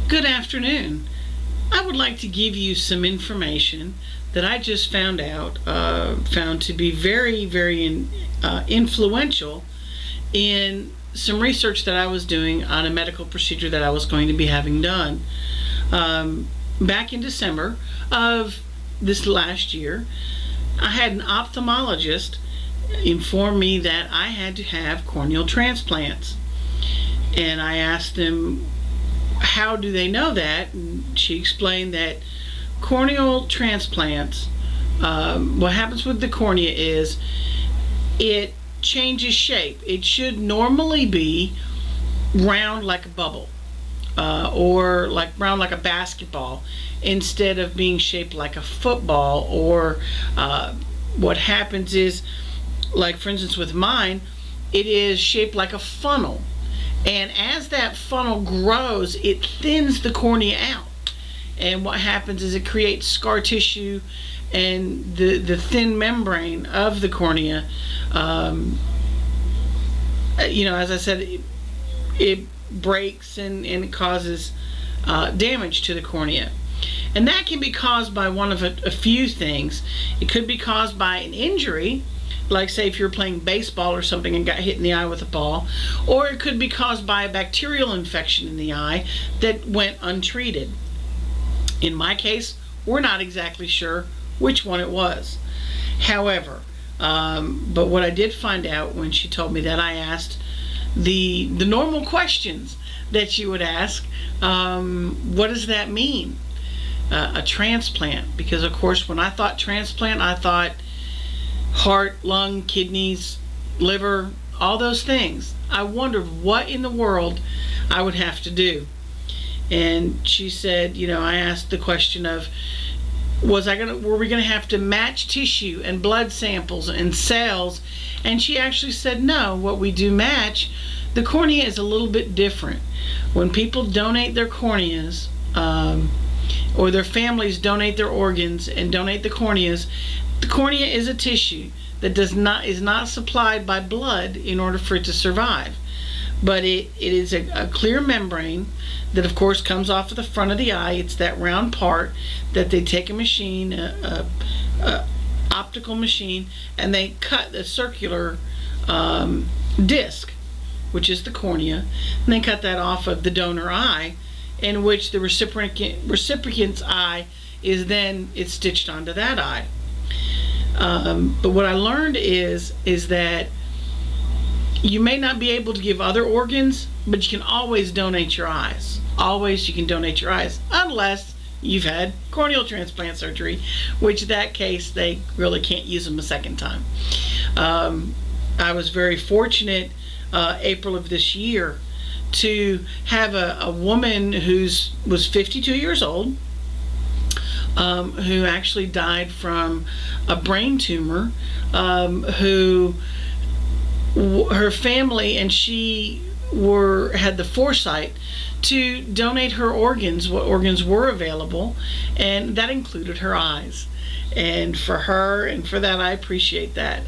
Good afternoon. I would like to give you some information that I just found to be very influential in some research that I was doing on a medical procedure that I was going to be having done. Back in December of this last year, I had an ophthalmologist inform me that I had to have corneal transplants. And I asked them, how do they know that? And she explained that corneal transplants, what happens with the cornea is it changes shape. It should normally be round like a bubble, or round like a basketball, instead of being shaped like a football. Or what happens is, like for instance with mine, it is shaped like a funnel. And as that funnel grows, it thins the cornea out. And what happens is it creates scar tissue, and the thin membrane of the cornea, as I said, it breaks and it causes damage to the cornea. And that can be caused by one of a few things. It could be caused by an injury, like say if you're playing baseball or something and got hit in the eye with a ball, or it could be caused by a bacterial infection in the eye that went untreated. In my case, we're not exactly sure which one it was. However, but what I did find out when she told me that, I asked the normal questions that you would ask. What does that mean? A transplant, because of course when I thought transplant, I thought heart, lung, kidneys, liver, all those things. I wondered what in the world I would have to do. And she said, I asked the question of, were we gonna have to match tissue and blood samples and cells? And she actually said, no, what we do match. The cornea is a little bit different. When people donate their corneas, or their families donate their organs and donate the corneas, the cornea is a tissue that is not supplied by blood in order for it to survive. But it is a clear membrane that of course comes off of the front of the eye. It's that round part that they take a machine, a optical machine, and they cut the circular disc, which is the cornea, and they cut that off of the donor eye, in which the recipient's eye is then stitched onto that eye. But what I learned is that you may not be able to give other organs, but you can always donate your eyes. Always you can donate your eyes, unless you've had corneal transplant surgery, which in that case they really can't use them a second time. I was very fortunate April of this year to have a woman who was 52 years old, who actually died from a brain tumor, who her family and she had the foresight to donate her organs, what organs were available, and that included her eyes. And for her and for that, I appreciate that.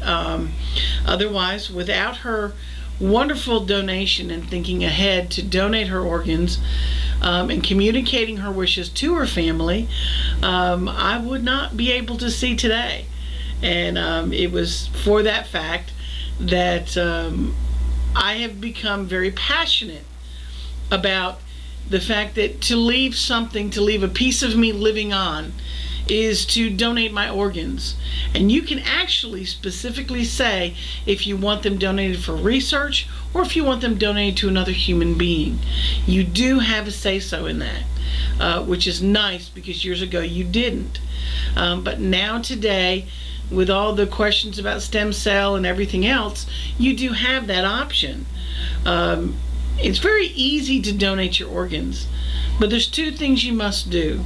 Otherwise, without her wonderful donation and thinking ahead to donate her organs, and communicating her wishes to her family, I would not be able to see today. And it was for that fact that I have become very passionate about the fact that to leave a piece of me living on, is to donate my organs. And you can actually specifically say if you want them donated for research or if you want them donated to another human being. You do have a say-so in that, which is nice, because years ago you didn't. But now today, with all the questions about stem cell and everything else, you do have that option. It's very easy to donate your organs, but there's two things you must do.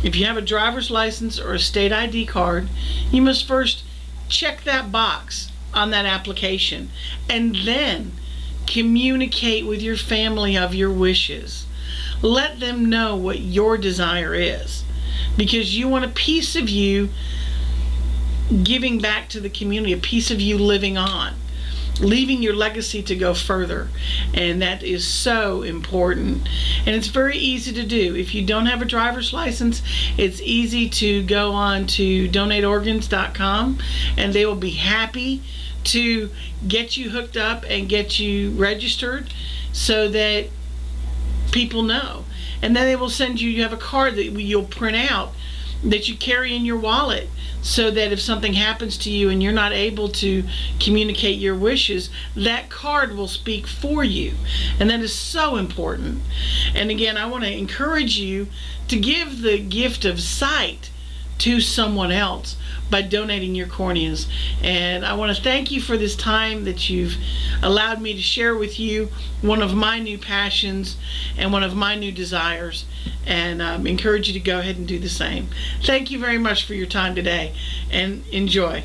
If you have a driver's license or a state ID card, you must first check that box on that application and then communicate with your family of your wishes. Let them know what your desire is, because you want a piece of you giving back to the community, a piece of you living on. leaving your legacy to go further. And that is so important. And it's very easy to do. If you don't have a driver's license, it's easy to go on to donateorgans.com, and they will be happy to get you hooked up and get you registered so that people know. And then they will send you, you have a card that you'll print out that you carry in your wallet, so that if something happens to you and you're not able to communicate your wishes, that card will speak for you. And that is so important. And again, I want to encourage you to give the gift of sight to someone else by donating your corneas. And I want to thank you for this time that you've allowed me to share with you one of my new passions and one of my new desires, and encourage you to go ahead and do the same. Thank you very much for your time today, and enjoy.